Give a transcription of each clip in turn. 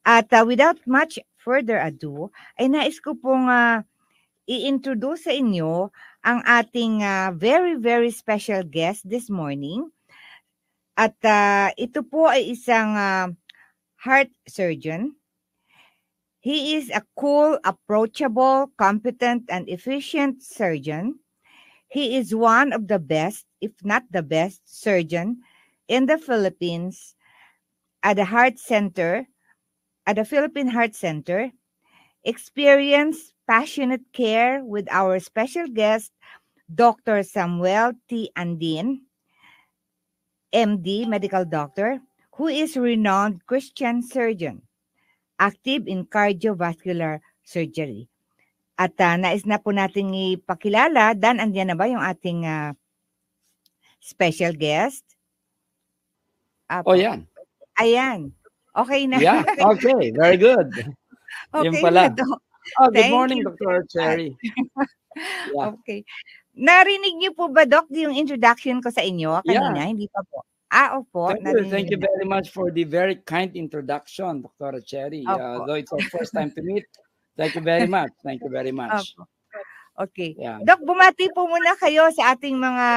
At without much further ado, ay nais ko pong i-introduce sa inyo ang ating very, very special guest this morning. At ito po ay isang heart surgeon. He is a cool, approachable, competent, and efficient surgeon. He is one of the best, if not the best, surgeon in the Philippines at the Heart Center, at the Philippine Heart Center. Experience passionate care with our special guest, Dr. Samuel T. Andin, MD, medical doctor, who is a renowned Christian surgeon, active in cardiovascular surgery. At nais na po natin ipakilala, Dan, andiyan na ba yung ating special guest? Oh, yan. Ayan. Okay na. Yeah, okay. Very good. Okay Yun pala. na, Doc. Oh, good Thank morning, you Dr. very Cherry. Yeah. Okay. Narinig niyo po ba, Doc, yung introduction ko sa inyo kanina? Yeah. Hindi pa po. Opo. Thank you very much for the very kind introduction, Dr. Cherry. Opo. Though it's our first time to meet, thank you very much. Thank you very much. Opo. Okay. Yeah. Doc, bumati po muna kayo sa ating mga,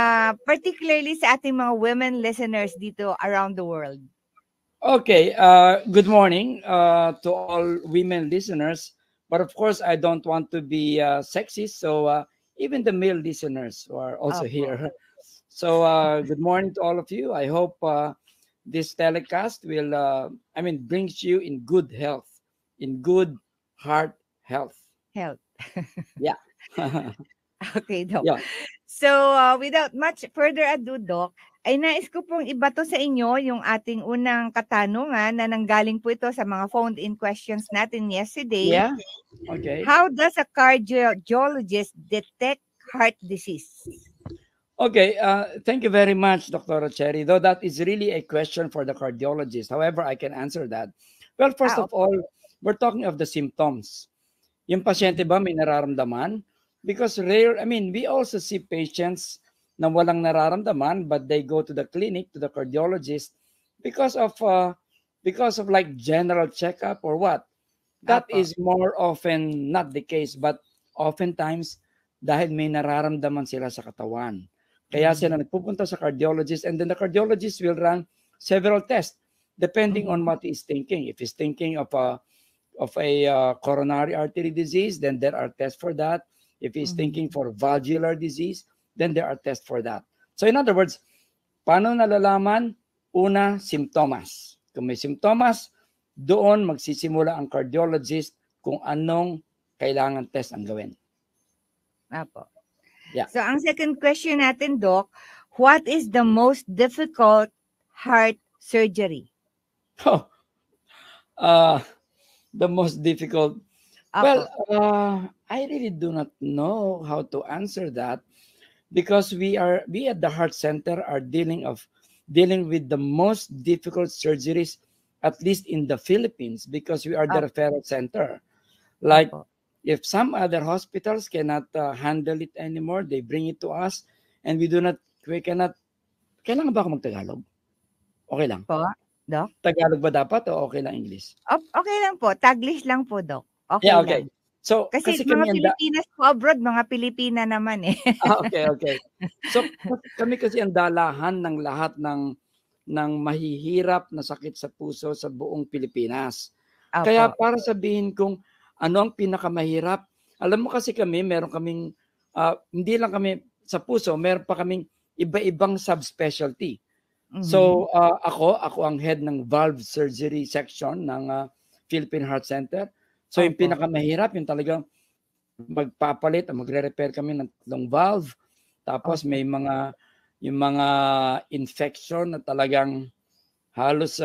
particularly sa ating mga women listeners dito around the world. Okay. Good morning to all women listeners. But of course, I don't want to be sexist. So even the male listeners who are also here. So good morning to all of you. I hope this telecast will, brings you in good health, in good heart health. Yeah. Okay, Doc. Yeah. So, without much further ado, Doc, ay nais ko pong ibato sa inyo yung ating unang katanungan na nanggaling po ito sa mga phoned-in questions natin yesterday. Yeah. Okay. How does a cardiologist detect heart disease? Okay. Thank you very much, Dr. Cherry. Though that is really a question for the cardiologist. However, I can answer that. Well, first of all, we're talking of the symptoms. Yung pasyente ba may nararamdaman? Because we also see patients na walang nararamdaman but they go to the clinic, to the cardiologist because of like general checkup or what. That is more often not the case, but oftentimes dahil may nararamdaman sila sa katawan. Kaya sila nagpupunta sa cardiologist and then the cardiologist will run several tests depending on what he's thinking. If he's thinking of a coronary artery disease, then there are tests for that. If he's thinking for valvular disease, then there are tests for that. So in other words, paano nalalaman? Una, simptomas. Kung may simptomas, doon magsisimula ang cardiologist kung anong kailangan test ang gawin. Apo. Yeah. So ang second question natin, Doc, what is the most difficult heart surgery? The most difficult. Well, I really do not know how to answer that because we at the Heart Center are dealing with the most difficult surgeries, at least in the Philippines, because we are the referral center. Like if some other hospitals cannot handle it anymore, they bring it to us, and we cannot. Kailangan ba ako mag-Tagalog? Okay lang. Po, Doc? Tagalog ba dapat o okay lang English? Okay lang po. Taglish lang po, Doc. Okay okay. lang. So, kasi mga Pilipinas po abroad, mga Pilipina naman eh. Okay. So, kami kasi ang dalahan ng lahat ng mahihirap na sakit sa puso sa buong Pilipinas. Kaya para sabihin kung ano ang pinakamahirap, alam mo kasi meron kaming, hindi lang kami sa puso, meron pa kaming iba-ibang subspecialty. So, ako ang head ng valve surgery section ng Philippine Heart Center. So, yung pinakamahirap, yung talagang magpapalit, magre-repair kami ng 3 valve. Tapos may yung mga infection na talagang halos,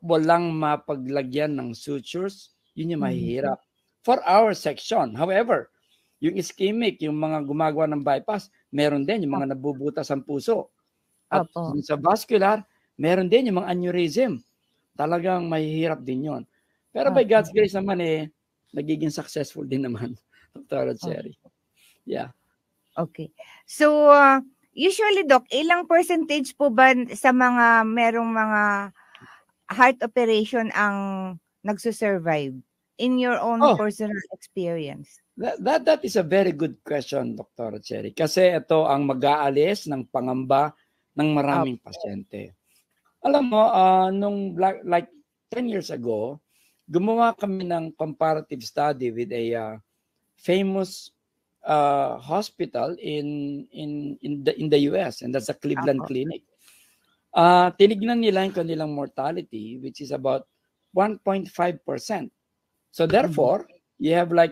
walang mapaglagyan ng sutures. Yun yung mahihirap. For our section. However, yung ischemic, yung mga gumagawa ng bypass, meron din yung mga nabubutas ang puso. At sa vascular, meron din yung mga aneurysm. Talagang mahihirap din yon. Pero by God's grace naman nagiging successful din naman, Dr. Cherry. Yeah. Okay. So, usually, Doc, ilang percentage po ba sa mga merong mga heart operation ang nagsusurvive in your own Oh, personal experience? that is a very good question, Dr. Cherry. Kasi ito ang mag-aalis ng pangamba ng maraming pasyente. Alam mo, nung like 10 years ago, gumawa kami ng comparative study with a famous hospital in the US, and that's the Cleveland Clinic. Tinignan nila yung kanilang mortality, which is about 1.5%. So therefore, you have like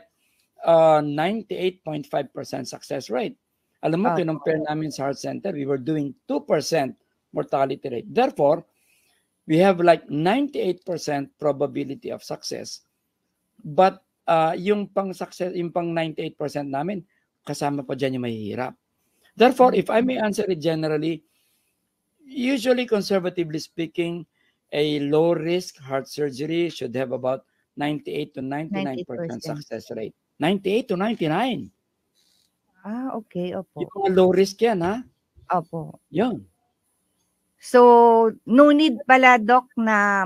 98.5% success rate. Alam mo, kinumpare namin sa heart center, we were doing 2% mortality rate. Therefore, we have like 98% probability of success. But yung pang success, yung pang 98% namin, kasama pa dyan yung mahihirap. Therefore, if I may answer it generally, usually, conservatively speaking, a low-risk heart surgery should have about 98 to 99% success rate. 98 to 99. Okay, opo. Yung mga low-risk yan, ha? Opo. Yun. So, no need pala, Doc, na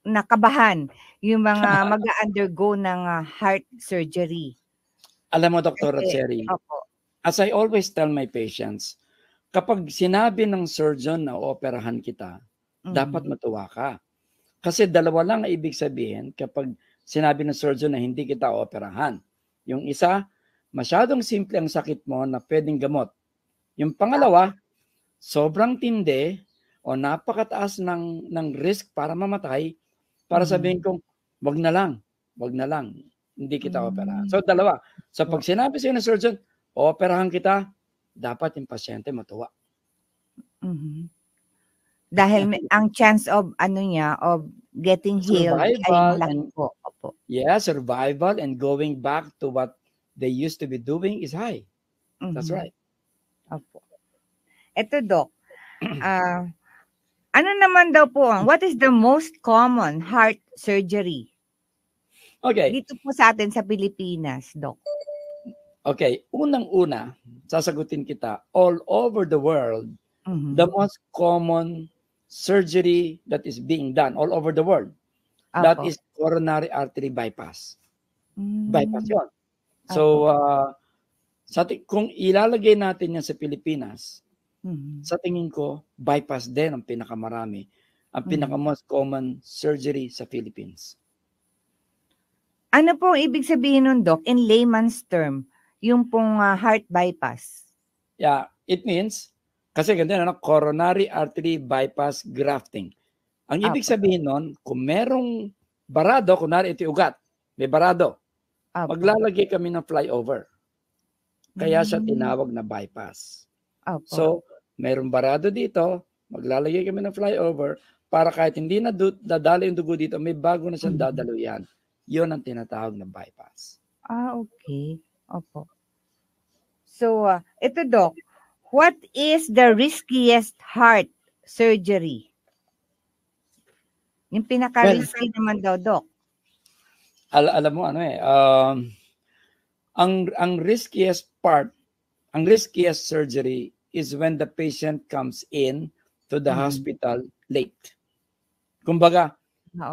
nakabahan yung mga mag-undergo ng heart surgery. Alam mo, Dr. Cherry, as I always tell my patients, kapag sinabi ng surgeon na ooperahan kita, dapat matuwa ka. Kasi dalawa lang ang ibig sabihin kapag sinabi ng surgeon na hindi kita ooperahan. Yung isa, masyadong simple ang sakit mo na pwedeng gamot. Yung pangalawa, sobrang tindi o napakataas ng risk para mamatay, para sabihin kong, wag na lang, hindi kita operahan. So dalawa. So pag sinabi sa'yo ng surgeon, ooperahan kita, dapat yung pasyente matuwa. Dahil ang chance of of getting healed ay malaki po. Opo. Yeah, survival and going back to what they used to be doing is high. That's right. Opo. Ito, Doc. Ano naman daw po what is the most common heart surgery? Okay. Dito po sa atin sa Pilipinas, Doc. Okay, unang-una, sasagutin kita, all over the world, the most common surgery that is being done all over the world, that is coronary artery bypass. Bypass yun. So, kung ilalagay natin yan sa Pilipinas, sa tingin ko, bypass din ang pinakamarami, ang pinaka-most common surgery sa Philippines. Ano po ibig sabihin nun, Doc, in layman's term? Yung pong heart bypass. Yeah, it means, kasi ganyan, coronary artery bypass grafting. Ang ibig sabihin nun, kung merong barado, kunwari ito ugat, may barado, maglalagay kami ng flyover. Kaya siya tinawag na bypass. So, merong barado dito, maglalagay kami ng flyover para kahit hindi na dadalo yung dugo dito, may bago na siyang dadaluyan. Yun ang tinatawag na bypass. Okay. Opo. So, ito, Doc, what is the riskiest heart surgery? Yung pinaka-risky naman daw, Doc. Alam mo, ang riskiest part, ang riskiest surgery is when the patient comes in to the hospital late. Kumbaga,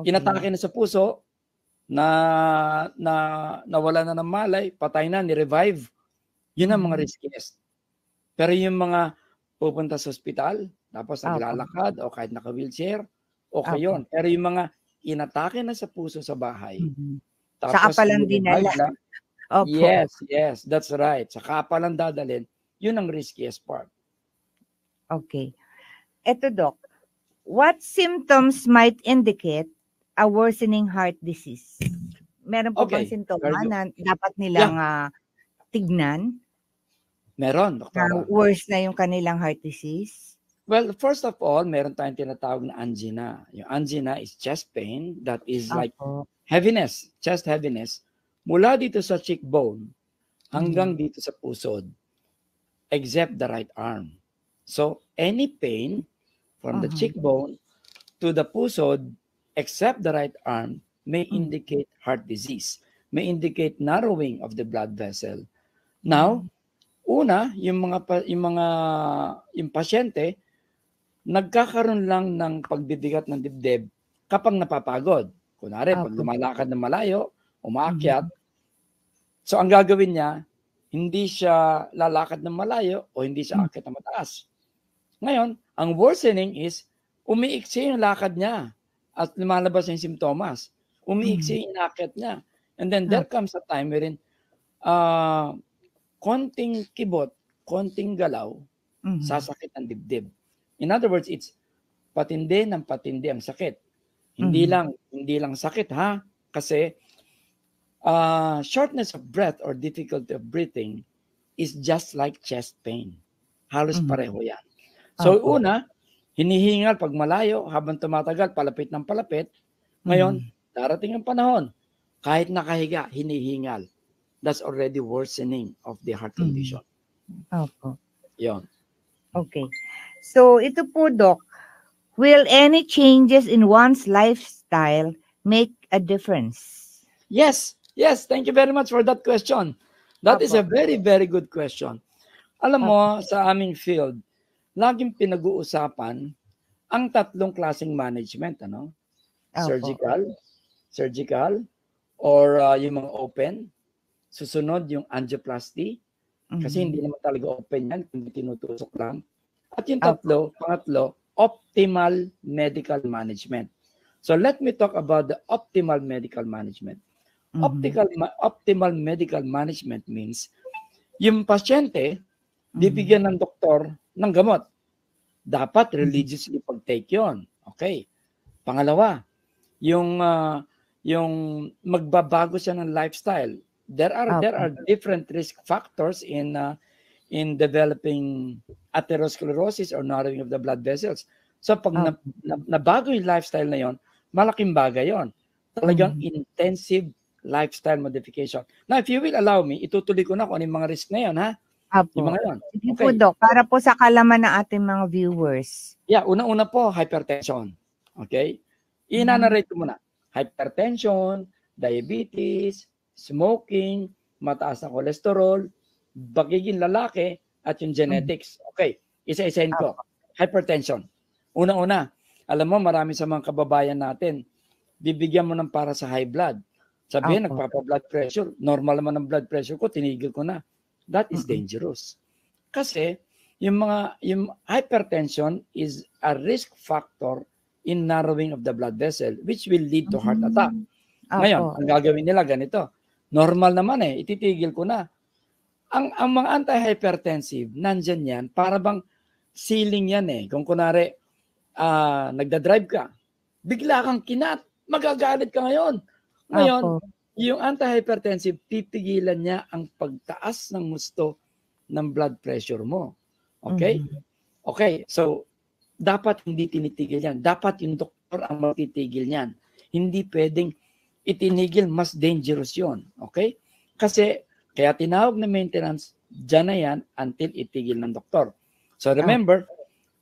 inatake na sa puso, nawala na ng malay, patay na, ni-revive. Yun ang mga riskiest. Pero yung mga pupunta sa ospital, tapos naglalakad o kahit naka-wheelchair, okay yun. Pero yung mga inatake na sa puso sa bahay, tapos saka palang dinala. Yes, that's right. Saka palang dadalhin, yun ang riskiest part. Okay. Eto, Doc, what symptoms might indicate a worsening heart disease? Meron po bang sintomas na dapat nilang tignan? Meron, Doktora. Worse na yung kanilang heart disease? Well, first of all, meron tayong tinatawag na angina. Yung angina is chest pain that is like heaviness, chest heaviness, mula dito sa cheekbone hanggang dito sa pusod, except the right arm. So, any pain from the cheekbone to the pusod, except the right arm, may indicate heart disease, may indicate narrowing of the blood vessel. Now, una, yung pasyente, nagkakaroon lang ng pagbibigat ng dibdib kapag napapagod. Kunwari, pag lumalakad ng malayo, umaakyat, so ang gagawin niya, hindi siya lalakad ng malayo o hindi siya aakyat ng mataas. Ngayon, ang worsening is, umiiksi yung lakad niya at lumalabas yung simptomas. Umiiksi yung inaakyat niya. And then there comes a time wherein konting kibot, konting galaw, sasakit ang dibdib. In other words, it's patindi ng patindi ang sakit. Hindi lang sakit ha, kasi shortness of breath or difficulty of breathing is just like chest pain. Halos pareho yan. So una, hinihingal pag malayo, habang tumatagal, palapit ng palapit. Ngayon, darating ang panahon, kahit nakahiga, hinihingal. That's already worsening of the heart condition. Opo. Yun. Okay. So, ito po, Doc, will any changes in one's lifestyle make a difference? Yes. Yes. Thank you very much for that question. That is a very, very good question. Alam mo, sa aming field, laging pinag-uusapan ang tatlong klaseng management, ano? Surgical, or yung mga open. Susunod yung angioplasty, kasi hindi naman talaga open yan, hindi tinutusok lang. At yung pangatlo, optimal medical management. So let me talk about the optimal medical management. Optimal medical management means yung pasyente, bibigyan ng doktor ng gamot. Dapat religiously pag-take yun. Okay. Pangalawa, yung magbabago siya ng lifestyle. There are different risk factors in developing atherosclerosis or narrowing of the blood vessels. So pag nabago yung lifestyle na yon, malaking bagay yon. Talagang intensive lifestyle modification. Now, if you will allow me, itutuloy ko na kung ano yung mga risk na yon, ha? Yung mga yon. Sige po, Doc, para po sa kalaman ng ating mga viewers. Yeah, una-una po, hypertension. Okay? Ina-narrate ko muna. Hypertension, diabetes, smoking, mataas na cholesterol, pagiging lalaki, at yung genetics. Okay, isa-isahin ko. Hypertension. Una-una, alam mo, marami sa mga kababayan natin, bibigyan mo ng para sa high blood. Sabihin, nagpapa-blood pressure. Normal naman ang blood pressure ko, tinigil ko na. That is dangerous. Kasi, yung hypertension is a risk factor in narrowing of the blood vessel, which will lead to heart attack. Ngayon, ang gagawin nila ganito. Normal naman ititigil ko na. Ang mga anti-hypertensive, nandyan yan, para bang ceiling yan Kung kunwari, nagdadrive ka, bigla kang kinat, magagalit ka ngayon. Ngayon, yung anti-hypertensive, pipigilan niya ang pagtaas ng gusto ng blood pressure mo. Okay? Okay, so, dapat hindi tinitigil yan. Dapat yung doktor ang magtitigil yan. Hindi pwedeng itinigil, mas dangerous yon. Okay? Kasi, kaya tinawag na maintenance, dyan na yan until itigil ng doktor. So remember,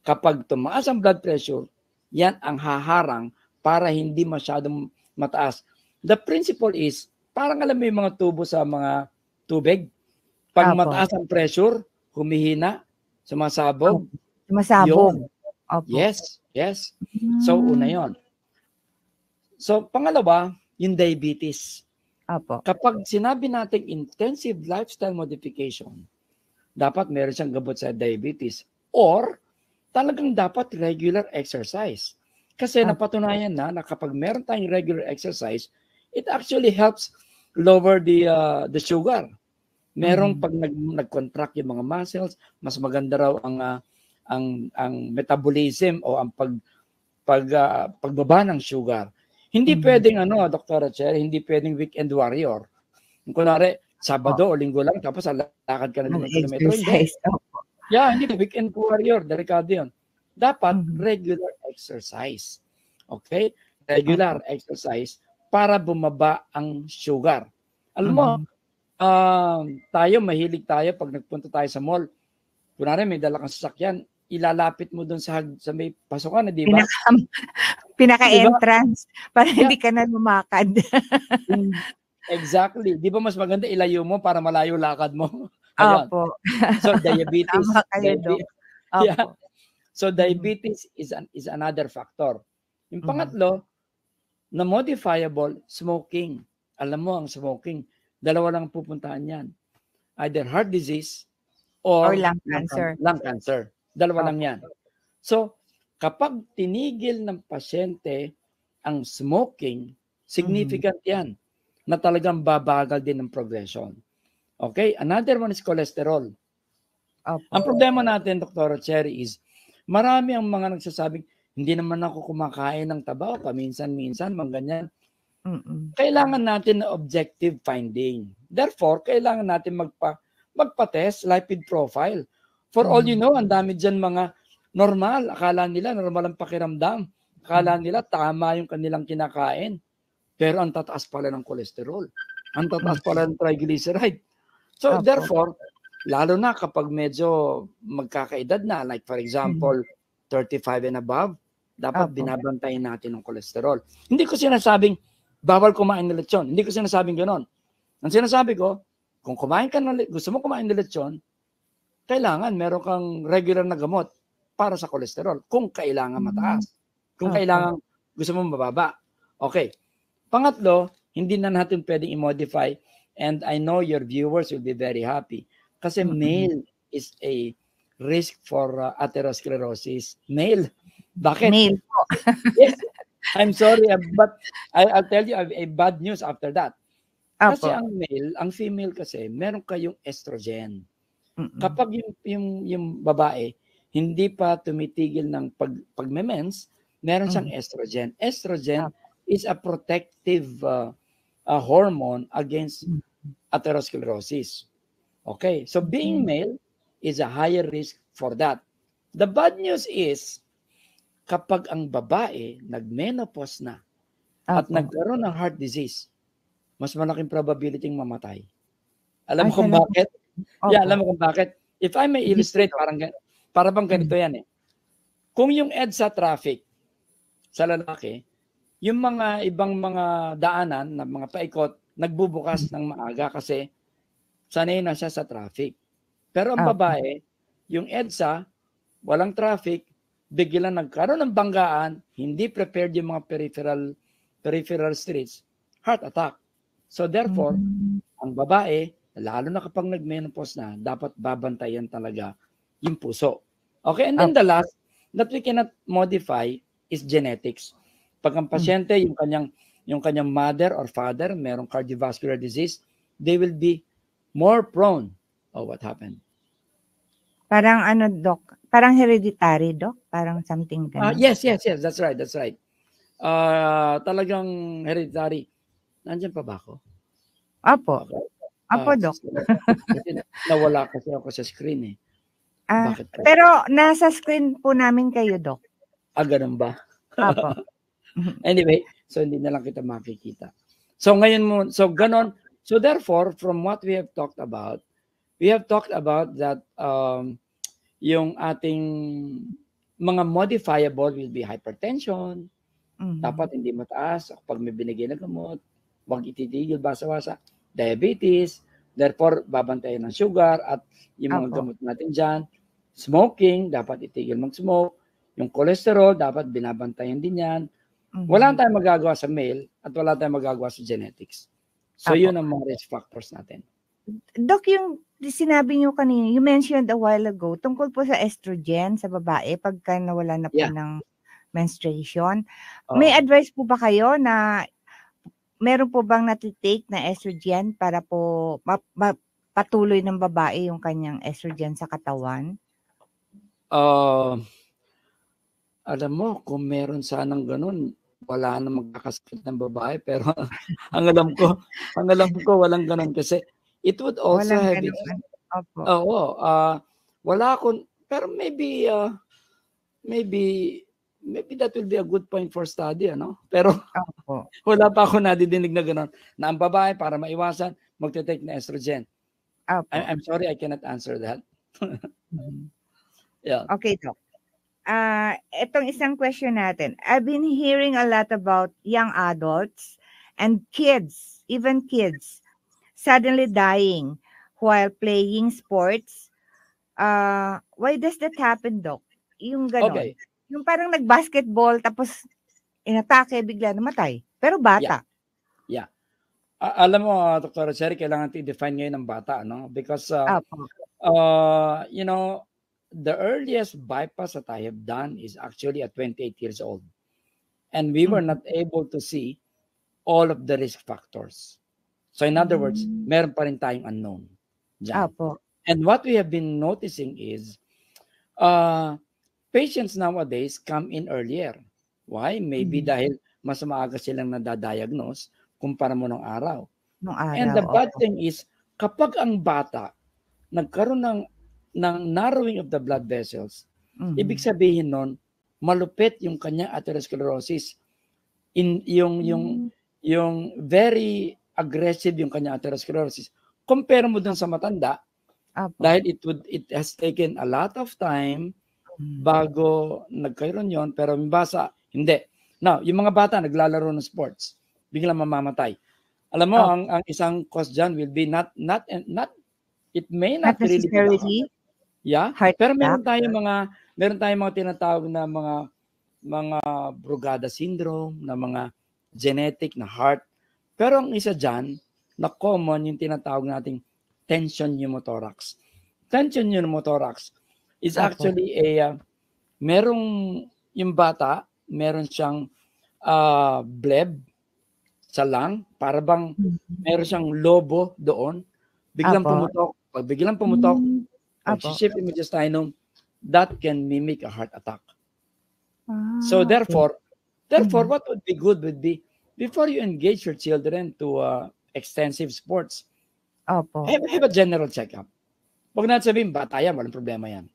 kapag tumaas ang blood pressure, yan ang haharang para hindi masyadong mataas. The principle is, parang alam mo yung mga tubo sa mga tubig. Pag mataas ang pressure, humihina, sumasabog. Sumasabog. Yes. So, una yon. So, pangalawa, yung diabetes. Kapag sinabi natin intensive lifestyle modification, dapat meron siyang gabot sa diabetes or talagang dapat regular exercise. Kasi napatunayan na kapag meron tayong regular exercise, it actually helps lower the sugar. Merong pag nag-contract yung mga muscles, mas maganda raw ang metabolism o ang pagbaba ng sugar. Hindi pwedeng Dr. Cherry, hindi pwedeng weekend warrior. Kung kunwari, Sabado o Linggo lang, tapos lakad ka na ng kilometro. Yeah, hindi weekend warrior, delikado yun. Dapat regular exercise. Okay? Regular exercise para bumaba ang sugar. Alam mo, mahilig tayo pag nagpunta tayo sa mall. Kunwari, may dala kang sasakyan, ilalapit mo doon sa may pasukan, di ba? Pinaka-entrance para hindi ka na lumakad. Exactly. Di ba mas maganda ilayo mo para malayo lakad mo? Opo. So, diabetes. Tama kayo, Doc. Yeah. So diabetes is another factor. Yung pangatlo, na modifiable, smoking. Alam mo, ang smoking, dalawa lang pupuntahan yan. Either heart disease or lung cancer. Lung cancer. Dalawa lang yan. So, kapag tinigil ng pasyente ang smoking, significant yan na talagang babagal din ng progression. Okay? Another one is cholesterol. Ang problema natin, Dr. Cherry, is marami ang mga nagsasabing, hindi naman ako kumakain ng taba, paminsan-minsan, mga ganyan. Kailangan natin na objective finding. Therefore, kailangan natin magpa-test, lipid profile. For all you know, ang dami dyan mga normal. Akala nila normal ang pakiramdam. Akala nila tama yung kanilang kinakain. Pero ang tataas pala ng cholesterol. Ang tataas pala ng triglyceride. So, therefore, lalo na kapag medyo magkakaedad na, like for example, 35 and above, dapat binabantayan natin ng cholesterol. Hindi ko sinasabing bawal kumain ng lechon. Hindi ko sinasabing gano'n. Ang sinasabi ko, kung gusto mo kumain ng lechon, kailangan meron kang regular na gamot para sa cholesterol. Kung kailangan mataas. Kung kailangan gusto mo mababa. Okay. Pangatlo, hindi na natin pwedeng i-modify, and I know your viewers will be very happy kasi male is a risk for atherosclerosis. Male. Bakit? Male po. Yes. I'm sorry, but I'll tell you a bad news after that. Kasi ang female kasi, meron kayong estrogen. Kapag yung babae, hindi pa tumitigil ng pag-mens, meron siyang estrogen. Estrogen is a protective hormone against atherosclerosis. Okay, so being male is a higher risk for that. The bad news is, kapag ang babae nag-menopause na at nagkaroon ng heart disease, mas malaking probability ng mamatay. Alam mo kung bakit? Yeah, alam mo kung bakit? If I may illustrate, para bang ganito yan eh. Kung yung EDSA traffic sa lalaki, yung mga ibang mga daanan na mga paikot, nagbubukas ng maaga kasi sanay na siya sa traffic. Pero ang babae, yung EDSA, walang traffic, biglang nagkaroon ng banggaan, hindi prepared yung mga peripheral streets, heart attack. So therefore, ang babae, lalo na kapag nag-menopause na, dapat babantayan talaga yung puso. Okay, and then the last that we cannot modify is genetics. Pag ang pasyente, yung kanyang mother or father, merong cardiovascular disease, they will be more prone. Oh, what happened? Parang ano, Doc? Parang hereditary, Doc? Parang something ganun. Yes. That's right. Talagang hereditary. Nandiyan pa ba ako? Opo. Okay. Opo, Doc. Kasi nawala kasi ako sa screen eh. Bakit? Pero nasa screen po namin kayo, Doc. Ganun ba? Opo. Anyway, so hindi na lang kita makikita. So ngayon so ganon. So therefore, from what we have talked about that yung ating mga modifiable will be hypertension, dapat hindi mataas pag may binigay na gamot, huwag ititigil basa-basa, diabetes, therefore babantayan ng sugar at yung mga gamot natin dyan, smoking, dapat itigil mag-smoke, yung cholesterol, dapat binabantayan din yan. Wala tayong magagawa sa male at wala tayong magagawa sa genetics. So yun ang mga risk factors natin. Doc, yung sinabi nyo kanina, you mentioned a while ago, tungkol po sa estrogen sa babae pagka nawala na po ng menstruation. May advice po ba kayo na meron po bang natitake na estrogen para po patuloy ng babae yung kanyang estrogen sa katawan? Alam mo, kung meron sanang ganun, wala na magkakasakit ng babae, pero ang alam ko walang ganun kasi it would also have wala akong, pero maybe that will be a good point for study, ano? Pero wala pa ako nadidinig na gano'n, na ang babae para maiwasan, magte-take na estrogen. I'm sorry, I cannot answer that. Yeah. Okay, Doc. Itong isang question natin. I've been hearing a lot about young adults and kids, even kids, suddenly dying while playing sports. Why does that happen, Doc? Yung ganon. Okay. Yung parang nag-basketball tapos inatake, bigla namatay. Pero bata. Yeah. Alam mo, Dr. Cherry, kailangan i-define ngayon ng bata, no? Because, Opo. you know, the earliest bypass that I have done is actually at 28 years old. And we were not able to see all of the risk factors. So in other words, meron pa rin tayong unknown dyan. Opo. And what we have been noticing is patients nowadays come in earlier. Why? Maybe dahil mas maaga silang nadadiagnose kumpara mo nung araw. And the bad thing is, kapag ang bata nagkaroon ng narrowing of the blood vessels, ibig sabihin nun, malupit yung kanyang atherosclerosis. Yung very aggressive yung kanyang atherosclerosis. Compare mo dun sa matanda, dahil it has taken a lot of time bago nagkaroon yon, pero basa, hindi. Now, yung mga bata naglalaro ng sports, biglang mamamatay. Alam mo, ang isang cause dyan will be not it may not really be the heart. Yeah, pero meron tayong mga tinatawag na mga Brugada syndrome, na mga genetic na heart. Pero ang isa dyan, na common, yung tinatawag nating tension pneumothorax. Tension pneumothorax is actually merong yung bata, meron siyang bleb sa lung, para bang meron siyang lobo doon, biglang pumutok. Pag biglang pumutok, shift intestinum, that can mimic a heart attack. So therefore, what would be good would be, before you engage your children to extensive sports, have a general checkup. Huwag natin sabihin, bata yan, walang problema yan.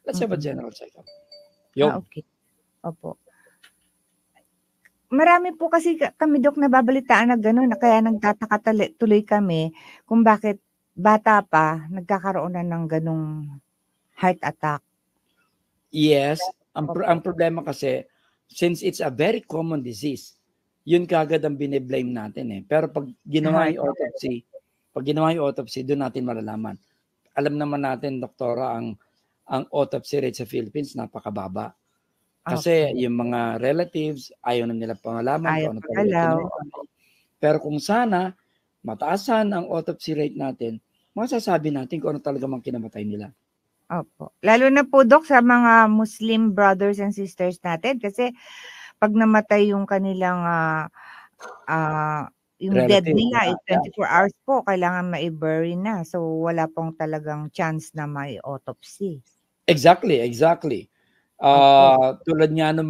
Let's have a general checkup. Okay. Opo. Marami po kasi kami, Dok, nababalitaan na gano'n, na kaya nagtataka tuloy kami kung bakit bata pa nagkakaroon na ng ganong heart attack. Yes. Ang problema kasi, since it's a very common disease, yun kagad ang bine-blame natin eh. Pero pag ginawa yung autopsy, doon natin malalaman. Alam naman natin, doktora, ang autopsy rate sa Philippines napakababa. Kasi yung mga relatives, ayaw na nila pangalaman kung ano talaga. Pero kung sana, mataasan ang autopsy rate natin, masasabi natin kung ano talaga mang kinamatay nila. Opo. Lalo na po, Dok, sa mga Muslim brothers and sisters natin, kasi pag namatay yung kanilang yung dead nila, 24 hours po, kailangan ma-bury na. So, wala pong talagang chance na may autopsy. Exactly. Tulad nga ng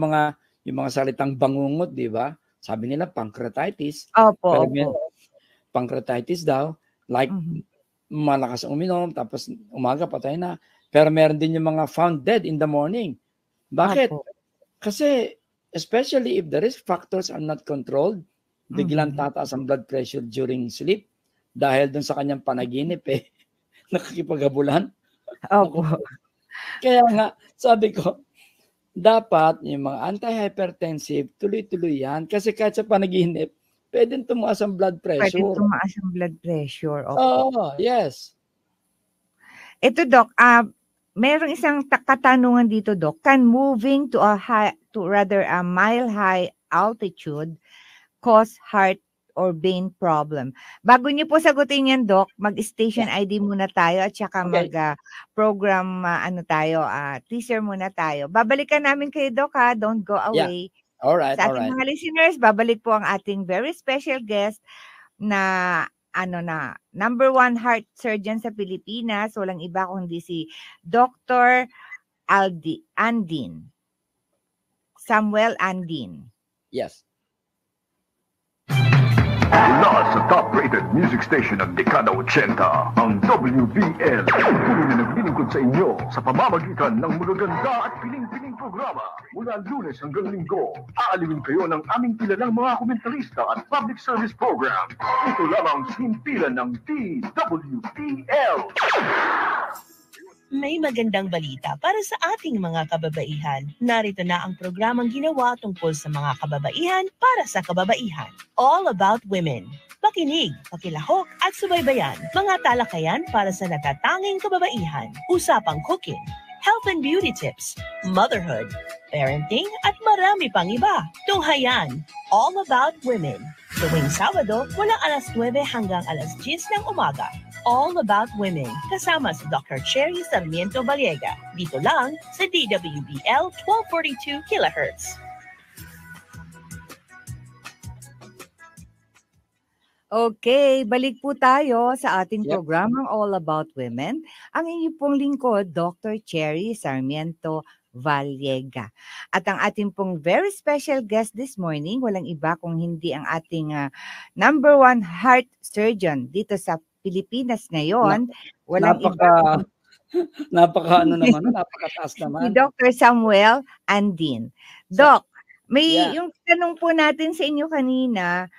yung mga salitang bangungot, di ba? Sabi nila pancreatitis. Opo. Pancreatitis daw, like malakas uminom, tapos umaga patay na. Pero meron din yung mga found dead in the morning. Bakit? Kasi especially if the risk factors are not controlled, biglang tataas ang blood pressure during sleep dahil dun sa kanyang panaginip nakikipaghabulan. Opo. Kaya nga, sabi ko, dapat yung mga antihypertensive, tuloy-tuloy yan. Kasi kahit sa panaginip, pwedeng tumaas ang blood pressure. Opo. Yes. Ito, Doc, merong isang katanungan dito, Doc. Can moving to a mile high altitude cause heart or vein problem? Bago niyo po sagutin yan, Doc, mag-station ID muna tayo at saka mag-program teaser muna tayo. Babalikan namin kayo, Doc, ha? Don't go away. Yeah. Alright. Sa ating mga listeners, babalik po ang ating very special guest na number 1 heart surgeon sa Pilipinas. Walang iba kundi si Dr. Andin. Samuel Andin. Yes. Mula sa top-rated music station ng dekada 80, ang WBL. Tuloy na naglilingkod sa inyo sa pamamagitan ng magaganda at piling-piling programa. Mula Lunes hanggang Linggo, aalawin kayo ng aming kilalang mga komentarista at public service program. Ito lamang himpilan ng DWBL. May magandang balita para sa ating mga kababaihan. Narito na ang programang ginawa tungkol sa mga kababaihan para sa kababaihan. All About Women. Pakinig, pakilahok at subaybayan. Mga talakayan para sa natatanging kababaihan. Usapang cooking, health and beauty tips, motherhood, parenting, at marami pang iba. Tunghayan, All About Women. Tuwing Sabado, mula alas 9 hanggang alas 10 ng umaga. All About Women, kasama si Dr. Cherry Sarmiento Baliega. Dito lang sa DWBL 1242 kHz. Okay, balik po tayo sa ating programang All About Women. Ang inyong pong lingkod, Dr. Cherry Sarmiento Valiega. At ang ating pong very special guest this morning, walang iba kung hindi ang ating number 1 heart surgeon dito sa Pilipinas ngayon. Walang iba. Napakataas naman. Si Dr. Samuel Andin. Doc, may yung tanong po natin sa inyo kanina,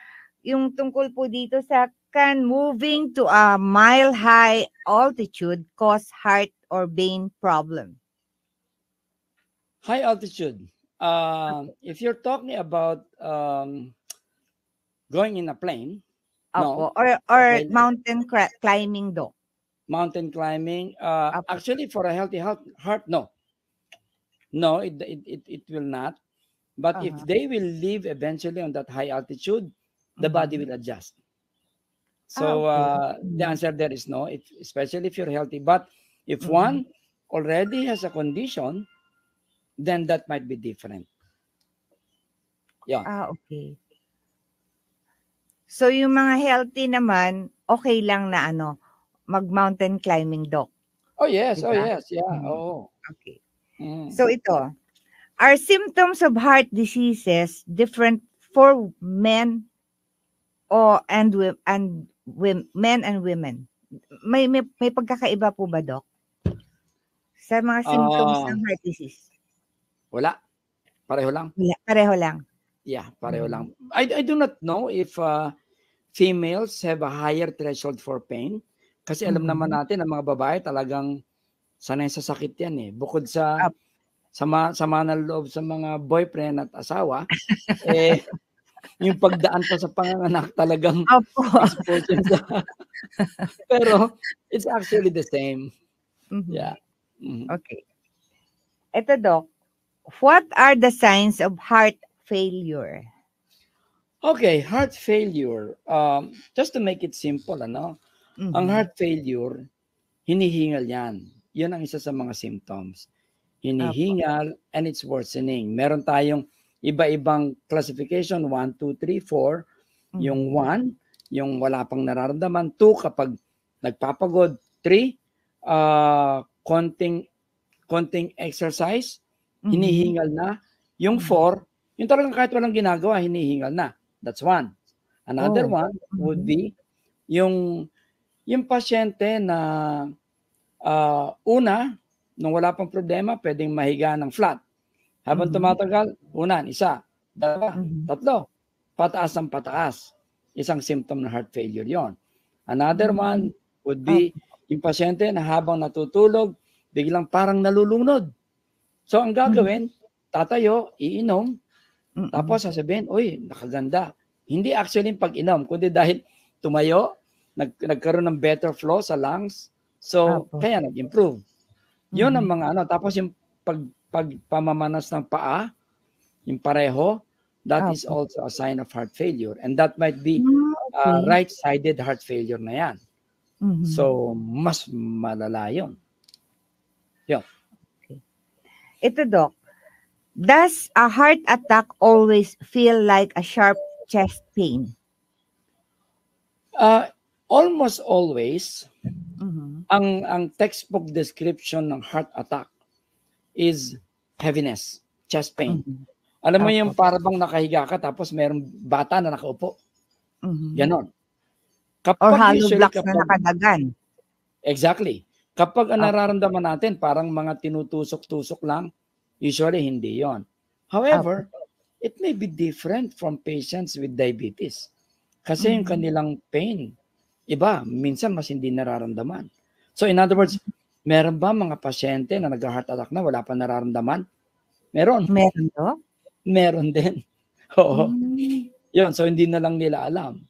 yung tungkol po dito sa can moving to a mile high altitude cause heart or vein problem? High altitude. If you're talking about going in a plane, no. Or mountain climbing, Doc. Mountain climbing. Actually, for a healthy heart, no. No, it will not. But if they will live eventually on that high altitude, the body will adjust. So the answer there is no, especially if you're healthy. But if one already has a condition, then that might be different. Yeah. Okay. So yung mga healthy naman, okay lang na mag-mountain climbing, Doc. Oh yes, diba? Oh yes, yeah. Oh. Okay. So ito, are symptoms of heart diseases different for men and men and women? May pagkakaiba po ba, Doc? Sa mga symptoms ng heart disease? Wala. Pareho lang. Pareho lang. Yeah, pareho lang. I do not know if females have a higher threshold for pain. Kasi alam naman natin ang mga babae talagang sanay sa sakit yan eh. Bukod sa sama na loob sa mga boyfriend at asawa, yung pagdaan pa sa panganganak talagang exposure sa pero it's actually the same. Yeah. Okay. Ito, Doc, what are the signs of heart failure? Okay, heart failure. Just to make it simple, ang heart failure, hinihingal yan. Yun ang isa sa mga symptoms. Hinihingal and it's worsening. Meron tayong iba-ibang classification, 1, 2, 3, 4. Yung 1, yung wala pang nararamdaman. 2, kapag nagpapagod. 3, konting exercise, hinihingal na. Yung 4, yung talagang kahit walang ginagawa, hinihingal na. That's 1. Another one would be yung pasyente na una, nung wala pang problema, pwedeng mahiga ng flat. Habang tumatagal, una, 1, 2, 3, pataas ng pataas. Isang symptom ng heart failure yon. Another one would be yung pasyente na habang natutulog, biglang parang nalulunod. So ang gagawin, tatayo, iinom, tapos sasabihin, uy, nakaganda. Hindi actually yung pag-inom, kundi dahil tumayo, nagkaroon ng better flow sa lungs, so kaya nag-improve. Yun ang mga tapos yung pagpamamanas ng paa, yung pareho, that is also a sign of heart failure. And that might be right-sided heart failure na yan. So, mas malala yun. Yun. Okay. Ito, Doc, does a heart attack always feel like a sharp chest pain? Almost always. Ang textbook description ng heart attack is heaviness, chest pain. Alam mo yung parang nakahiga ka tapos mayroong bata na nakaupo. Ganon. Or hollow blocks na nakadagan. Exactly. Kapag ang nararamdaman natin parang mga tinutusok-tusok lang, usually hindi yon. However, it may be different from patients with diabetes. Kasi yung kanilang pain, iba, minsan mas hindi nararamdaman. So in other words, meron ba mga pasyente na nag-heart attack na wala pa nararamdaman? Meron. Meron to? Meron din. Oo. Yun, so hindi na lang nila alam.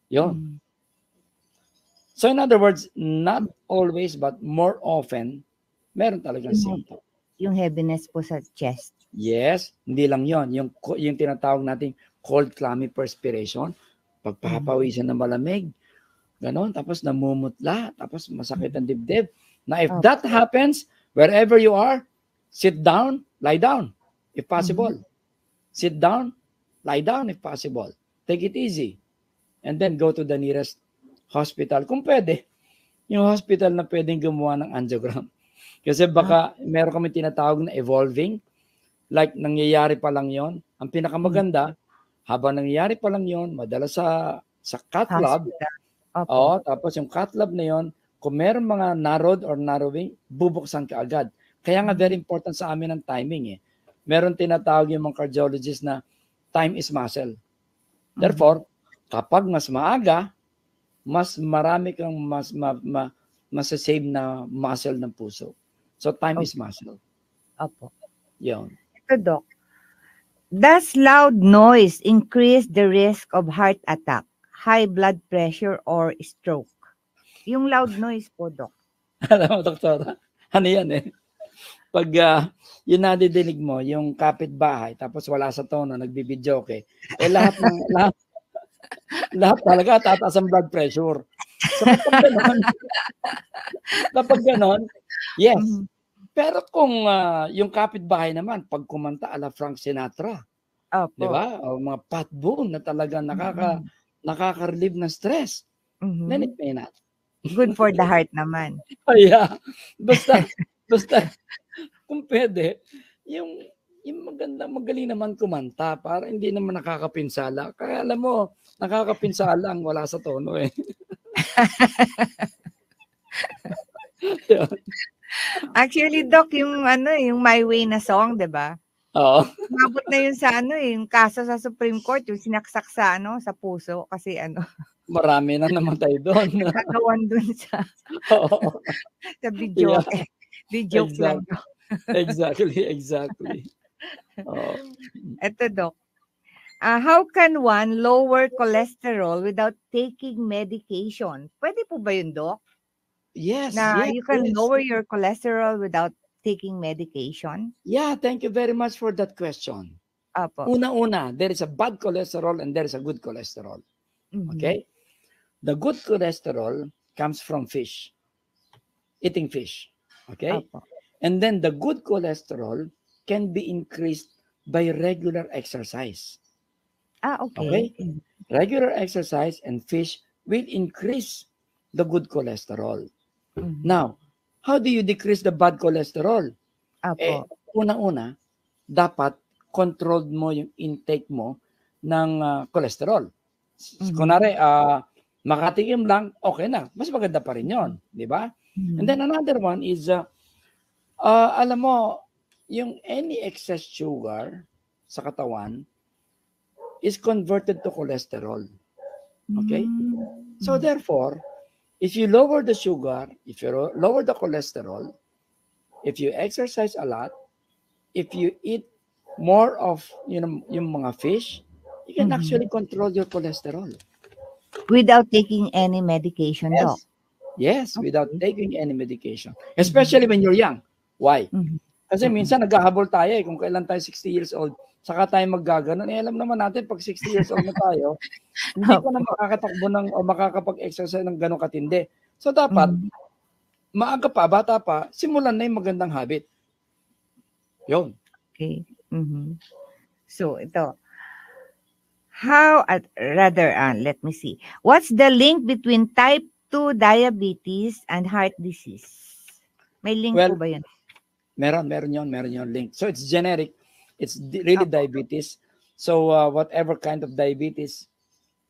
Yun. So in other words, not always but more often, meron talagang symptom. Yung heaviness po sa chest. Yes, hindi lang yon. Yung tinatawag nating cold clammy perspiration, pagpapawisan ng malamig, ganon, tapos namumutla, tapos masakit ang dibdib. Now, if that happens, wherever you are, sit down, lie down, if possible. Sit down, lie down, if possible. Take it easy. And then go to the nearest hospital. Kung pwede, yung hospital na pwedeng gumawa ng angiogram. Kasi baka meron kami tinatawag na evolving, like nangyayari pa lang yon. Ang pinakamaganda, habang nangyayari pa lang yon, madala sa cath lab. Tapos yung cath lab na yon, kung meron mga narrowed or narrowing, bubuksan ka agad. Kaya nga very important sa amin ang timing. Meron tinatawag yung mga cardiologists na time is muscle. Therefore, kapag mas maaga, mas marami kang masasave na muscle ng puso. So, time is muscle. Opo. Yun. Ito, Doc. Does loud noise increase the risk of heart attack, high blood pressure, or stroke? Yung loud noise po, Doc. Alam mo, doktora, ano yan Pag yun nadidinig mo, yung kapitbahay, tapos wala sa tono, nagbibidyo, lahat talaga tataas ang blood pressure. So kapag ganon, yes. Pero kung yung kapitbahay naman, pag kumanta ala Frank Sinatra, di ba? O mga Pat Boone na talaga nakaka-relieve ng stress, then it may not. Good for the heart naman. Yeah. Basta, kung pwede, yung magaling naman kumanta para hindi naman nakakapinsala. Kaya alam mo, nakakapinsala ang wala sa tono Actually, Doc, yung My Way na song, 'di ba? Oo. Umabot na yun sa yung kaso sa Supreme Court, yung sinaksak sa sa puso kasi marami na namatay doon. Nagkagawan doon sa sa video. Yeah. Video lang. Exactly. Ito, Doc. How can one lower cholesterol without taking medication? Pwede po ba yun, Doc? Yes. You can lower your cholesterol without taking medication? Yeah, thank you very much for that question. Apo. Una, there is a bad cholesterol and there is a good cholesterol. Okay? The good cholesterol comes from fish. Eating fish. Okay? Apo. And then the good cholesterol can be increased by regular exercise. Okay. Regular exercise and fish will increase the good cholesterol. Now, how do you decrease the bad cholesterol? Una, dapat controlled mo yung intake mo ng cholesterol. Kunwari, makatikim lang, okay na. Mas maganda pa rin yun. Di ba? And then another one is, alam mo, yung any excess sugar sa katawan is converted to cholesterol. Okay? So therefore, if you lower the sugar, if you lower the cholesterol, if you exercise a lot, if you eat more of yung mga fish, you can actually control your cholesterol. Without taking any medication, Doc? Yes, without taking any medication. Especially when you're young. Why? Kasi minsan naghahabol tayo kung kailan tayo 60 years old, saka tayo maggaganon. Alam naman natin, pag 60 years old na tayo, hindi ko na makakatakbo o makakapag-exercise ng gano'ng katindi. So dapat, maaga pa, bata pa, simulan na yung magandang habit. Yun. Okay. So ito, let me see. What's the link between type 2 diabetes and heart disease? May link po ba yun? Meron yun link. So it's generic. It's really diabetes. So whatever kind of diabetes,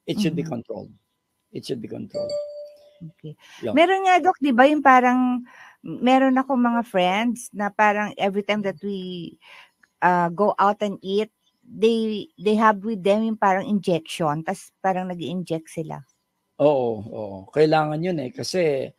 it should be controlled. It should be controlled. Okay. Yeah. Meron nga, Doc, di ba yung parang, meron ako mga friends na parang every time that we go out and eat, they have with them yung parang injection, tas parang nag-i-inject sila. Oo. Kailangan yun kasi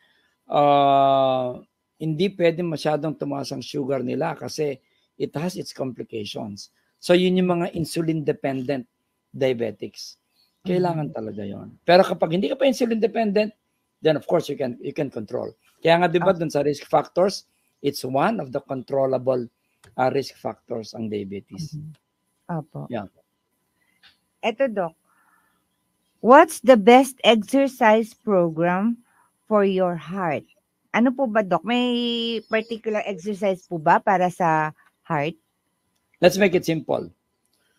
hindi pwede masyadong tumaas ang sugar nila kasi it has its complications. So yun yung mga insulin-dependent diabetics. Kailangan talaga yon. Pero kapag hindi ka pa insulin-dependent, then of course you can control. Kaya nga 'di ba dun sa risk factors, it's one of the controllable risk factors ang diabetes. Opo. Yeah. Eto, Doc. What's the best exercise program for your heart? Ano po ba, Doc? May particular exercise po ba para sa heart? Let's make it simple.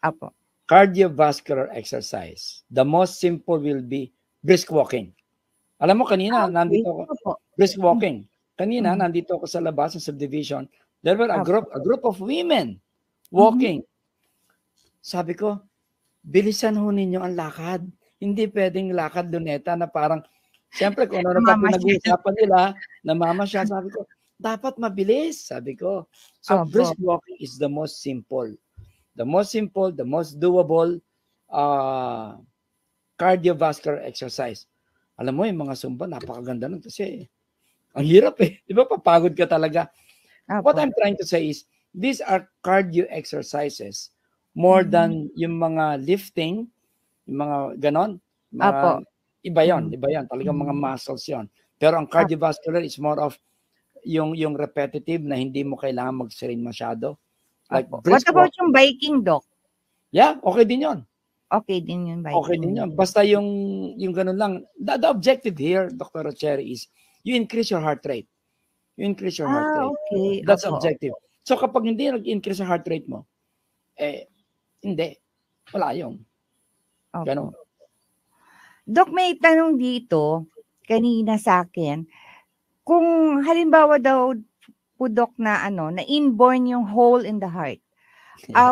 Opo. Cardiovascular exercise. The most simple will be brisk walking. Alam mo, kanina, nandito ako. Opo. Brisk walking. Kanina, nandito ako sa labas ng subdivision. There were a group of women walking. Sabi ko, bilisan ho ninyo ang lakad. Hindi pwedeng lakad doneta na parang, siyempre kung ano na pinag-uusapan nila, namamasyal, sabi ko, dapat mabilis, sabi ko. So, brisk walking is the most simple. The most simple, the most doable cardiovascular exercise. Alam mo, yung mga Zumba, napakaganda nun kasi ang hirap eh. Di ba, papagod ka talaga. What I'm trying to say is, these are cardio exercises more than yung mga lifting, yung mga ganon. Iba yon. Talagang mga muscles yon. Pero ang cardiovascular is more of yung repetitive na hindi mo kailangan mag-strain masyado. Like what about yung biking, Doc? Yeah, okay din yon. Okay din yung biking. Okay din yon. Basta yung ganun lang. The objective here, Dr. Cherry, is you increase your heart rate. You increase your heart rate. Okay. That's objective. So kapag hindi nag-increase yung heart rate mo, hindi. Wala yung. Ganun. Doc, may tanong dito kanina sa akin. Kung halimbawa daw po, Doc, na inborn yung hole in the heart,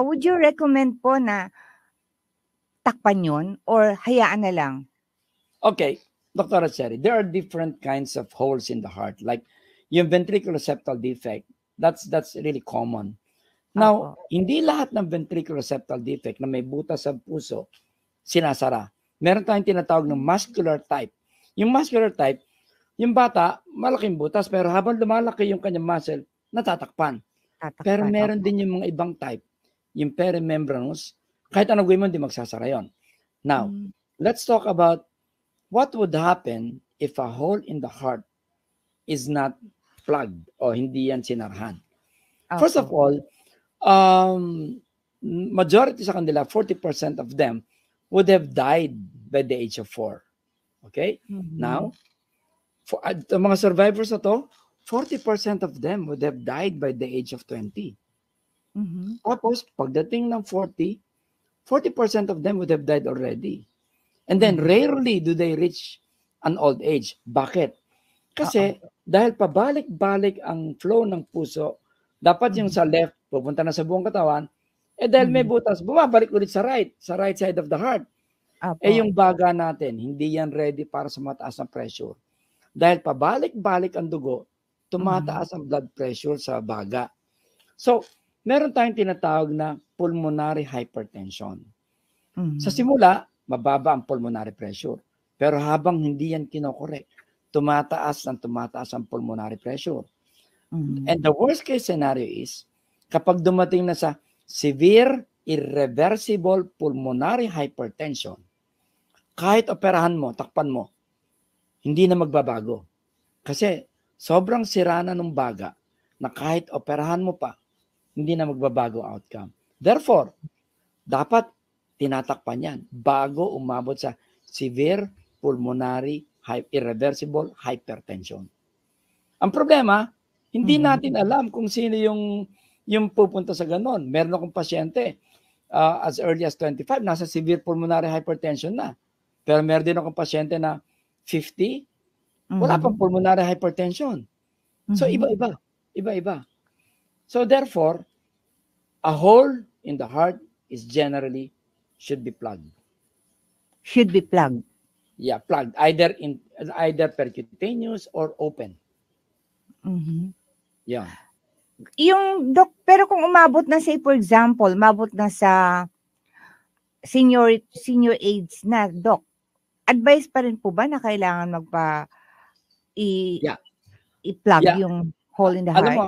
would you recommend po na takpan yun or hayaan na lang? Okay, Dr. Cherry, there are different kinds of holes in the heart. Like yung ventricular septal defect, that's really common. Now, hindi lahat ng ventricular septal defect na may butas sa puso, sinasara. Meron tayong tinatawag ng muscular type. Yung muscular type, yung bata, malaking butas, pero habang lumalaki yung kanyang muscle, natatakpan. Pero meron din yung mga ibang type, yung perimembranous, kahit anong gawin mo, hindi magsasara yun. Now, let's talk about what would happen if a hole in the heart is not plugged o hindi yan sinarhan. First of all, majority sa kanila, 40% of them would have died by the age of 4. Okay? Now, for mga survivors na to, 40% of them would have died by the age of 20. Tapos, pagdating ng 40% of them would have died already. And then, rarely do they reach an old age. Bakit? Kasi, dahil pabalik-balik ang flow ng puso, dapat yung sa left, pupunta na sa buong katawan, dahil may butas, bumabalik ulit sa right side of the heart. Yung baga natin, hindi yan ready para sa mataas na pressure. Dahil pabalik-balik ang dugo, tumataas ang blood pressure sa baga. So, meron tayong tinatawag na pulmonary hypertension. Sa simula, mababa ang pulmonary pressure. Pero habang hindi yan kinokorek, tumataas ang pulmonary pressure. And the worst case scenario is, kapag dumating na sa severe irreversible pulmonary hypertension, kahit operahan mo, takpan mo, hindi na magbabago. Kasi sobrang sira na ng baga na kahit operahan mo pa, hindi na magbabago outcome. Therefore, dapat tinatakpan yan bago umabot sa severe pulmonary irreversible hypertension. Ang problema, hindi natin alam kung sino yung pupunta sa ganon. Meron akong pasyente, as early as 25, nasa severe pulmonary hypertension na. Pero meron din akong pasyente na 50, wala pang pulmonary hypertension. So, iba-iba. So, therefore, a hole in the heart is generally should be plugged. Should be plugged. Yeah, plugged. Either percutaneous or open. Yeah. Yung, Doc, pero kung umabot na, say, for example, umabot na sa senior age na, Doc, advice pa rin po ba na kailangan i-plug yung hole in the heart? Alam mo,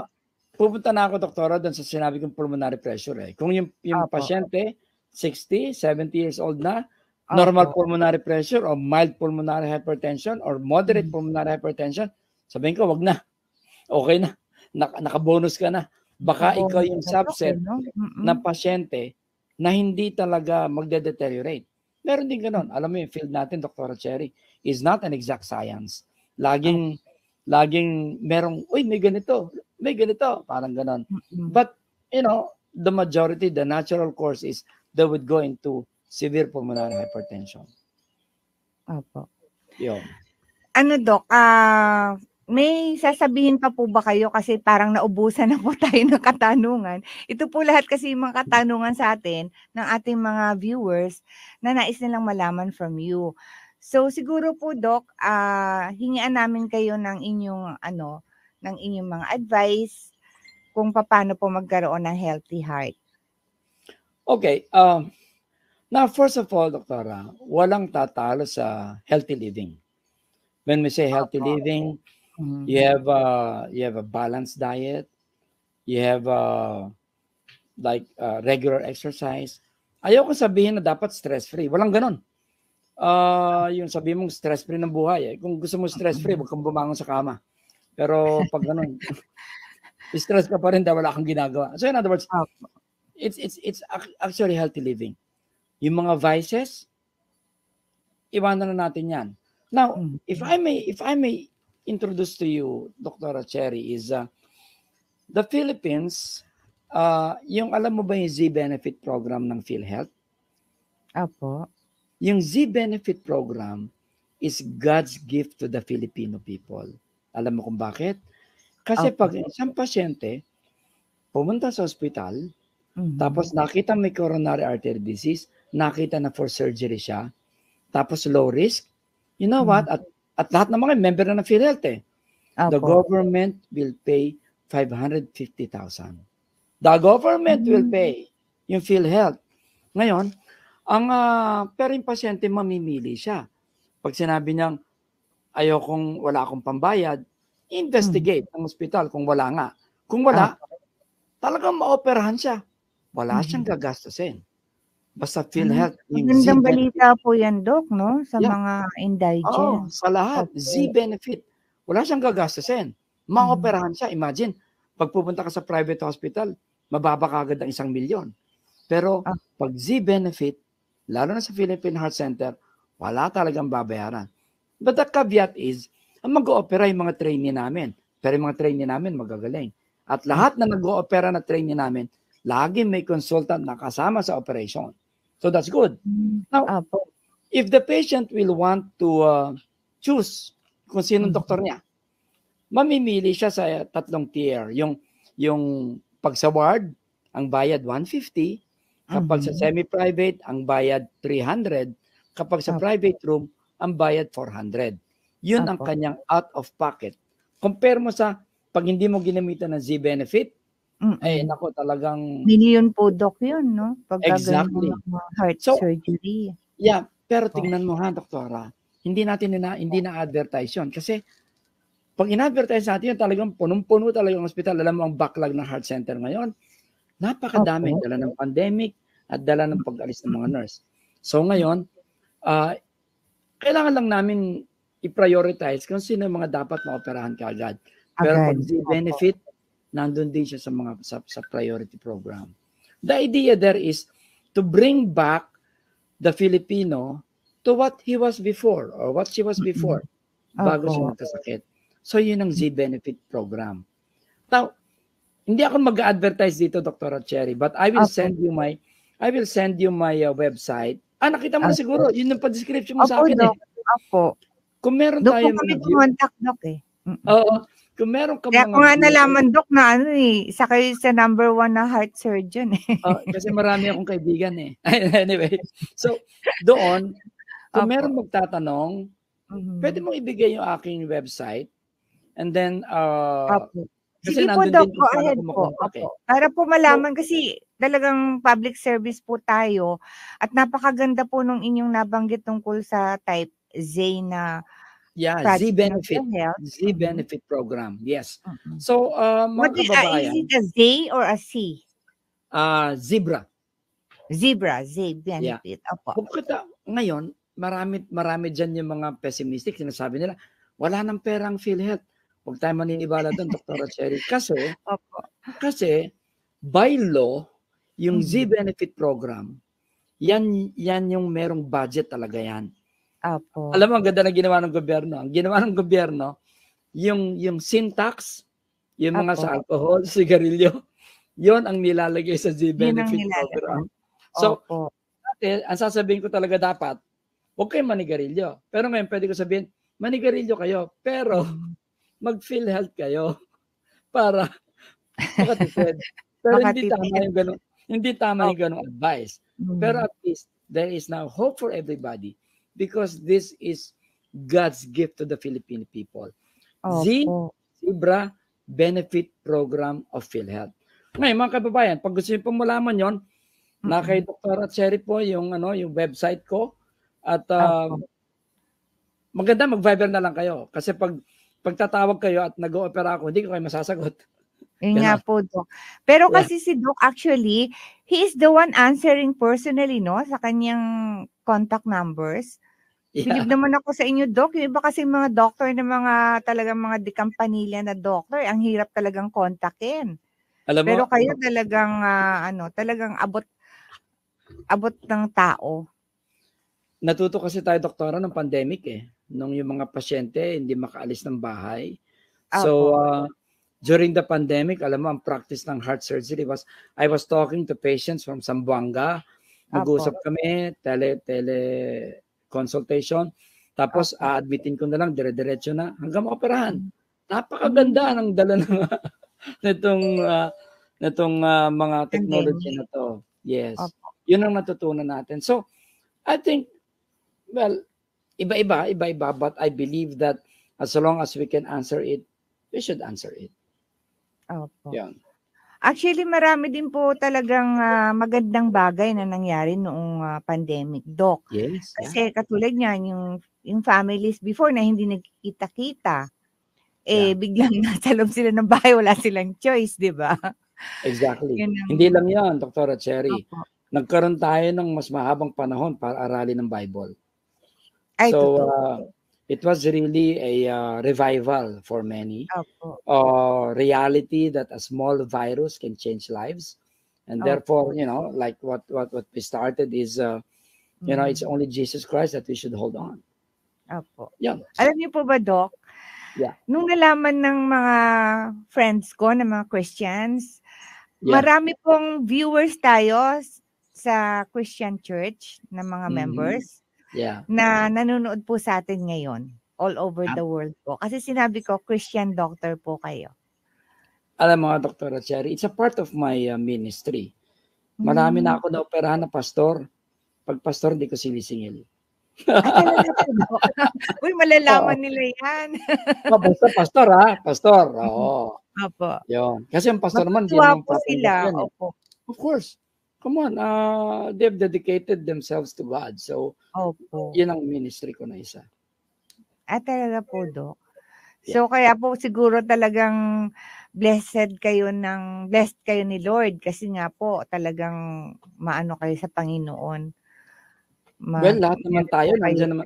pupunta na ako, doktora, doon sa sinabi kong pulmonary pressure. Kung yung pasyente, 60, 70 years old na, normal pulmonary pressure or mild pulmonary hypertension or moderate pulmonary hypertension, sabihin ko, wag na. Okay na. nakabonus ka na. Baka ikaw yung subset ng pasyente na hindi talaga magde-deteriorate. Meron din ganun. Alam mo yung field natin, Dr. Cherry, is not an exact science. Laging merong, may ganito, parang ganon. But, the majority, the natural course is they would go into severe pulmonary hypertension. Opo. Yun. Ano, Doc, may sasabihin pa po ba kayo kasi parang naubusan na po tayo ng katanungan. Ito po lahat kasi yung mga katanungan sa atin ng ating mga viewers na nais nilang malaman from you. So siguro po, Doc, hingian namin kayo ng inyong mga advice kung paano po magkaroon ng healthy heart. Okay. Now, first of all, Doktora, walang tatalo sa healthy living. When we say healthy living, you have a balanced diet, you have regular exercise. Ayoko sabihin na dapat stress-free. Walang ganon. Yung sabihin mong stress-free ng buhay. Kung gusto mo stress-free, huwag kang bumangon sa kama. Pero pag ganon, stress ka pa rin dahil wala kang ginagawa. So in other words, it's actually healthy living. Yung mga vices, iwanan na natin yan. Now, if I may introduce to you, Dr. Cherry, is the Philippines, yung alam mo ba yung Z-Benefit program ng PhilHealth? Apo. Yung Z-Benefit program is God's gift to the Filipino people. Alam mo kung bakit? Kasi pag isang pasyente pumunta sa ospital, tapos nakita may coronary artery disease, nakita na for surgery siya, tapos low risk, you know what? At lahat ng mga member na ng PhilHealth the government will pay 550,000. The government will pay yung PhilHealth. Ngayon, pero yung pasyente mamimili siya. Pag sinabi niyang wala akong pambayad, investigate ng ospital kung wala nga. Kung wala, talagang maoperahan siya. Wala siyang gagastusin. Basta PhilHealth. Magandang balita po yan, Doc, no? Sa mga indigent. Sa lahat. Z-Benefit. Wala siyang gagastusin. Maoperahan siya. Imagine, pag pupunta ka sa private hospital, mababa ka agad ng 1 milyon. Pero pag Z-Benefit, lalo na sa Philippine Heart Center, wala talagang babayaran. But the caveat is, ang mag-oopera yung mga trainee namin. Pero yung mga trainee namin magagaling. At lahat na nag-oopera na trainee namin, lagi may consultant na kasama sa operation. So that's good. Now, if the patient will want to choose kung sinong doktor niya, mamimili siya sa 3 tier. Yung pag sa ward, ang bayad 150. Kapag sa semi-private, ang bayad 300. Kapag sa private room, ang bayad 400. Yun ang kanyang out of pocket. Compare mo sa pag hindi mo ginamitan ng Z-Benefit, nako talagang million po, Doc, yun, no? Pag exactly. Heart surgery. Yeah, pero tingnan mo ha, Doktora, hindi na-advertise yun. Kasi pag in-advertise natin yun, talagang punong-puno talaga yung hospital. Alam mo ang backlog ng heart center ngayon, napakadami. Dala ng pandemic at dala ng pag-alis ng mga nurse. So ngayon, kailangan lang namin i-prioritize kung sino yung mga dapat maoperahan kaagad. Pero pag Z-Benefit, nandun din siya sa priority program. The idea there is to bring back the Filipino to what he was before or what she was before bago siya magkasakit. So yun ang Z-Benefit program. Now, hindi ako mag-advertise dito, Dr. Cherry, but I will send you my website. Nakita mo na siguro, yun yung pa-description mo sa akin Kung meron tayo mga contact, Doc kung meron ka kaya mga... Kaya ko nga nalaman, Doc, na isa kayo sa number 1 na heart surgeon kasi marami akong kaibigan Anyway, so doon, kung meron magtatanong, pwede mong ibigay yung aking website and then, sige po, Doc, go ahead po. Para po malaman kasi talagang public service po tayo at napakaganda po nung inyong nabanggit tungkol sa type Z na Z-Benefit program. Yes. So, mga kababayan. Is it a Z or a C? Zebra. Z-Benefit. Ngayon, marami dyan yung mga pessimistic. Sinasabi nila, wala nang perang PhilHealth. Huwag tayo maniniwala doon, Dr. Cherry. Opo. Kasi by law, yung Mhm. Z-Benefit program, yan yung merong budget talaga yan. Opo. Alam mo, ang ganda na ginawa ng gobyerno. Ang ginawa ng gobyerno, yung sin tax, yung mga sa alcohol, sigarilyo, yon ang nilalagay sa Z-Benefit program. So, Opo. ang sasabihin ko talaga dapat, huwag kayong manigarilyo. Pero ngayon, pwede ko sabihin, manigarilyo kayo, pero mag-PhilHealth kayo para makatipid. Pero hindi tama yung ganong advice. Pero at least, there is now hope for everybody because this is God's gift to the Filipino people. Zebra Benefit Program of PhilHealth. Ngayon, mga kababayan, pag gusto niyo pong malaman yon, na kay Dr. Cherry po yung website ko at maganda mag-Viber na lang kayo kasi pagtatawag kayo at nag-o-opera ako, hindi ko kayo masasagot. Yun nga po, Doc. Pero kasi si Doc actually, he is the one answering personally, no, sa kanyang contact numbers. Believe naman ako sa inyo, Doc. Yung iba kasi mga doctor na talagang mga dekampanilya na doctor, ang hirap talagang kontakin. Pero kayo talagang talagang abot ng tao. Natuto kasi tayo, doktora, ng pandemic nung yung mga pasyente hindi makaalis ng bahay. So during the pandemic, alam mo, ang practice ng heart surgery was I was talking to patients from Zamboanga. Mag-usap kami, tele consultation. Tapos a-admitin ko na lang dire-diretso na hanggang maoperahan. Napakaganda ng dala nitong mga technology na to. Yes. Yun ang natutunan natin. So, I think, well, iba-iba, but I believe that as long as we can answer it, we should answer it. Opo. Yan. Actually, marami din po talagang magandang bagay na nangyari noong pandemic, Doc. Yes. Kasi katulad niyan, yung families before na hindi nagkikita-kita, biglang nasa loob sila ng bahay, wala silang choice, di ba? Exactly. Hindi lang yan, Dr. Cherry. Nagkaroon tayo ng mas mahabang panahon para aralin ng Bible. So, it was really a revival for many. Reality that a small virus can change lives. And therefore, like what we started is, it's only Jesus Christ that we should hold on. Yeah. Alam niyo po ba, Doc? Nung nalaman ng mga friends ko, ng mga Christians, marami pong viewers tayo sa Christian Church na mga members na nanonood po sa atin ngayon all over the world po. Kasi sinabi ko, Christian doctor po kayo. Alam mo, Dr. Cherry, it's a part of my ministry. Marami na ako na-operahan na pastor. Pag pastor, hindi ko sinisingil. Uy, malalaman nila yan. Basta pastor, ha? Pastor, oo. Opo. Yun. Kasi ang pastor naman, hindi naman sila. Opo. Of course. Come on, they've dedicated themselves to God. So, yun ang ministry ko na isa. Talaga po, Doc. So, kaya po siguro talagang blessed kayo ni Lord kasi nga po talagang maano kayo sa Panginoon. Well, lahat naman tayo, nandiyan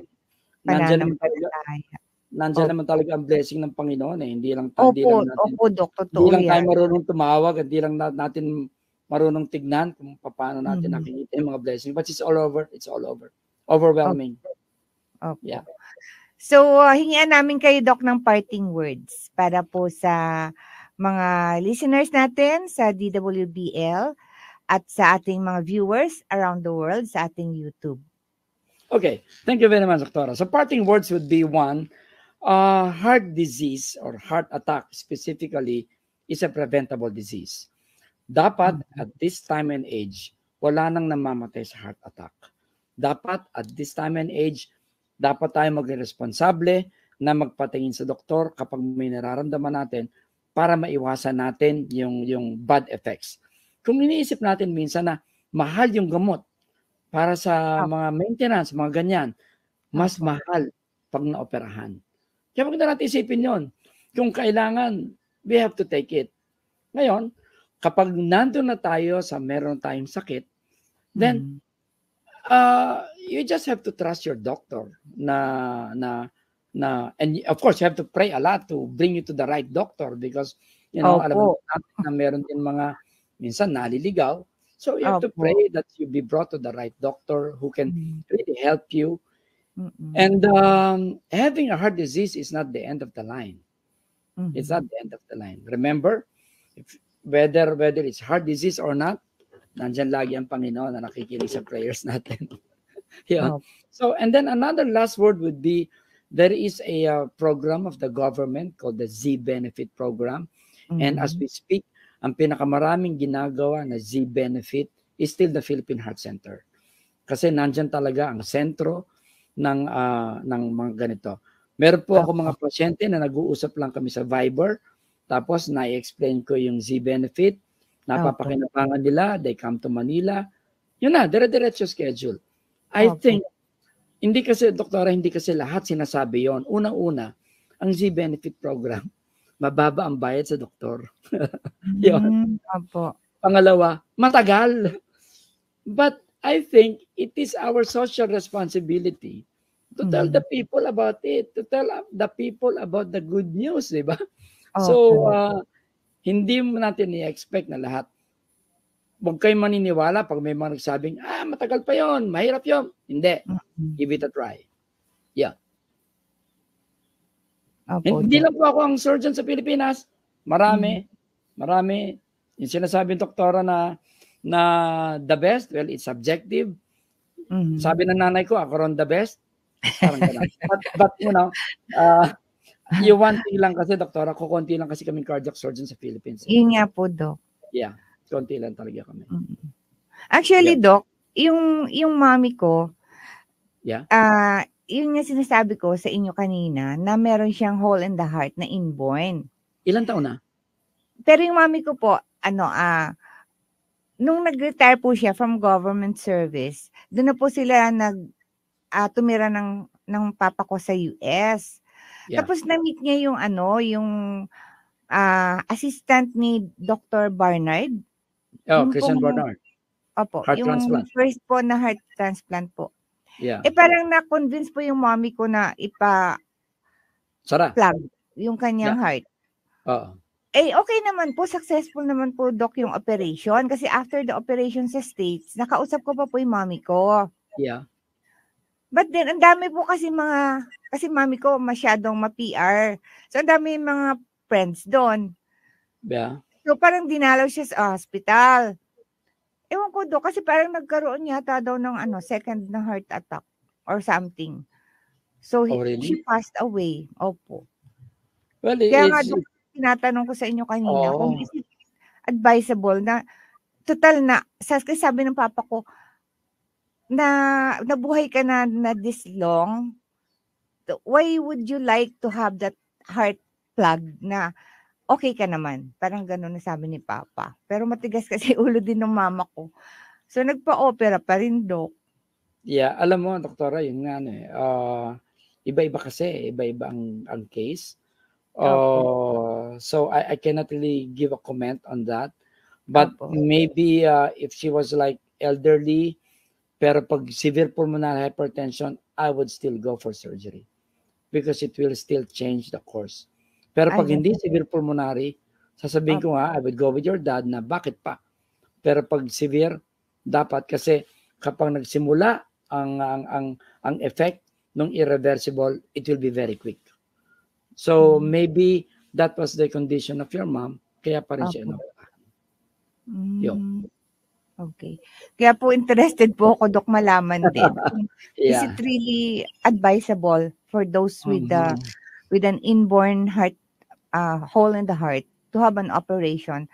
naman talaga ang blessing ng Panginoon. Hindi lang tayo marunong tumawag, hindi lang natin marunong tignan kung paano natin nakikita yung mga blessing. But it's all over. It's all over. Overwhelming. Yeah. So, hingian namin kayo, Doc, ng parting words para po sa mga listeners natin sa DWBL at sa ating mga viewers around the world sa ating YouTube. Okay. Thank you very much, Doctora. So, parting words would be one, heart disease or heart attack specifically is a preventable disease. Dapat at this time and age, wala nang namamatay sa heart attack. Dapat at this time and age, dapat tayo maging responsable na magpatingin sa doktor kapag may nararamdaman natin para maiwasan natin yung bad effects. Kung iniisip natin minsan na mahal yung gamot para sa mga maintenance, mga ganyan, mas mahal pag naoperahan. Kaya maganda natin isipin yon. Kung kailangan, we have to take it. Ngayon, kapag nandun na tayo sa meron tayong sakit, then you just have to trust your doctor na and of course, you have to pray a lot to bring you to the right doctor because, alam mo natin na meron din mga, minsan naliligaw. So you have to pray that you be brought to the right doctor who can really help you. And having a heart disease is not the end of the line. It's not the end of the line. Remember, whether it's heart disease or not, nandyan lagi ang Panginoon na nakikinig sa prayers natin. So, and then another last word would be, there is a program of the government called the Z-Benefit program. And as we speak, ang pinakamaraming ginagawa na Z-Benefit is still the Philippine Heart Center. Kasi nandyan talaga ang sentro ng mga ganito. Meron po ako mga pasyente na nag-uusap lang kami sa Viber, tapos na-explain ko yung Z-Benefit, napapakinabangan nila, they come to Manila. Yun na, dire-diretso schedule. I think, hindi kasi, doktora, hindi kasi lahat sinasabi yon. Unang-una, ang Z-Benefit program, mababa ang bayad sa doktor. Yun. Pangalawa, matagal. But I think it is our social responsibility to tell the people about it, to tell the people about the good news, di ba? So, hindi mo natin i-expect na lahat. Huwag kayong maniniwala pag may mga nagsabing, matagal pa yon, mahirap yon. Hindi. Give it a try. Yeah. Hindi lang po ako ang surgeon sa Pilipinas. Marami. Yung sinasabi ng doktora na the best, well, it's subjective. Sabi ng nanay ko, ako ron the best. Parang but yung one thing lang kasi, doktora, kukunti lang kasi kaming cardiac surgeon sa Philippines. Yun nga po, Doc. Yeah, konti lang talaga kami. Actually, Doc, yung mommy ko, yun nga sinasabi ko sa inyo kanina na meron siyang hole in the heart na inborn. Ilang taon na? Pero yung mommy ko po, nung nag-retire po siya from government service, doon na po sila tumira ng papa ko sa US. Tapos na-meet niya yung assistant ni Dr. Barnard. Christian Barnard. Opo, heart yung transplant. First po na heart transplant po. Yeah. Parang na-convince po yung mommy ko na plug yung kanyang heart. Okay naman po, successful naman po, Doc, yung operation. Kasi after the operation sa States, nakausap ko pa po yung mommy ko. Yeah. But then, ang dami po kasi mommy ko masyadong ma-PR. So, ang dami mga friends doon. Yeah. So, parang dinalaw siya sa hospital. Ewan ko, Doc, kasi parang nagkaroon yata daw ng second na heart attack or something. So, really? she passed away. Opo. Well, kaya nga, Doc, tinatanong ko sa inyo kanina kung is it advisable na total na, sabi ng papa ko, na nabuhay ka na this long, why would you like to have that heart plug na okay ka naman? Parang gano'n na sabi ni papa. Pero matigas kasi ulo din ng mama ko. So, nagpa-opera pa rin, Doc. Yeah, alam mo, doktora, yun nga, iba-iba kasi, iba-iba ang case. So I cannot really give a comment on that. But maybe if she was like elderly, pero pag severe pulmonary hypertension, I would still go for surgery because it will still change the course. Pero pag hindi severe pulmonary, sasabihin ko nga, I would go with your dad na bakit pa. Pero pag severe, dapat kasi kapag nagsimula ang effect ng irreversible, it will be very quick. So maybe that was the condition of your mom, kaya pa rin siya Okay. Kaya po interested po ako, Doc, malaman din. Is it really advisable for those with an inborn heart hole in the heart to have an operation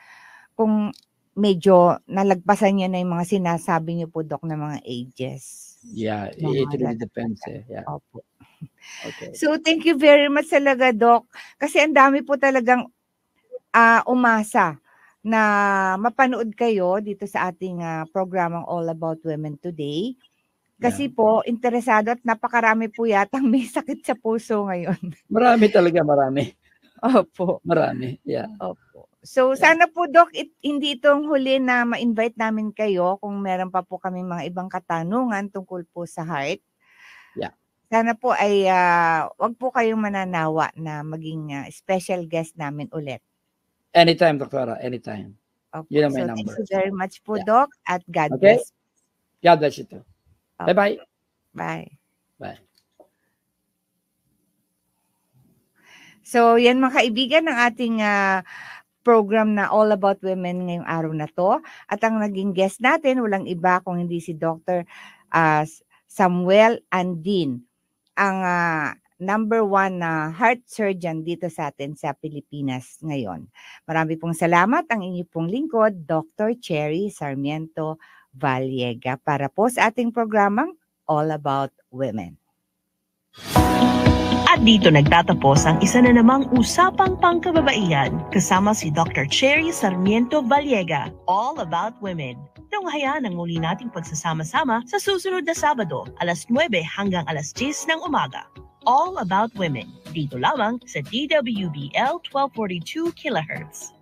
kung medyo nalagpasan niya na yung mga sinasabi niyo po, Doc, na mga ages? Yeah, it really depends. Yeah. Opo. Okay. So, thank you very much talaga, Doc. Kasi ang dami po talagang umasa na mapanood kayo dito sa ating programang All About Women Today. Kasi po, interesado at napakarami po yatang may sakit sa puso ngayon. Marami talaga, marami. Opo. Marami, yeah. Opo. So, sana po, Doc, hindi itong huli na ma-invite namin kayo kung meron pa po kami mga ibang katanungan tungkol po sa heart. Yeah. Sana po ay wag po kayong mananawa na maging special guest namin ulit. Anytime, Doktora. Anytime. Opo. Yun ang my So, number. thank you very much po, Yeah. Doc, at God Okay. bless. God bless you too. Okay. Bye-bye. Bye. Bye. So, yan mga kaibigan ng ating program na All About Women ngayong araw na to. At ang naging guest natin, walang iba kung hindi si Dr. Samuel Andin, ang number 1 na heart surgeon dito sa atin sa Pilipinas ngayon. Marami pong salamat. Ang inyo pong lingkod, Dr. Cherry Sarmiento Valliega, para po sa ating programang All About Women. At dito nagtatapos ang isa na namang Usapang Pangkababaihan kasama si Dr. Cherry Sarmiento Valliega, All About Women. Tunghayan ang muli nating pagsasama-sama sa susunod na Sabado, alas 9 hanggang alas 10 ng umaga. All About Women, dito lamang sa DWBL 1242 kHz.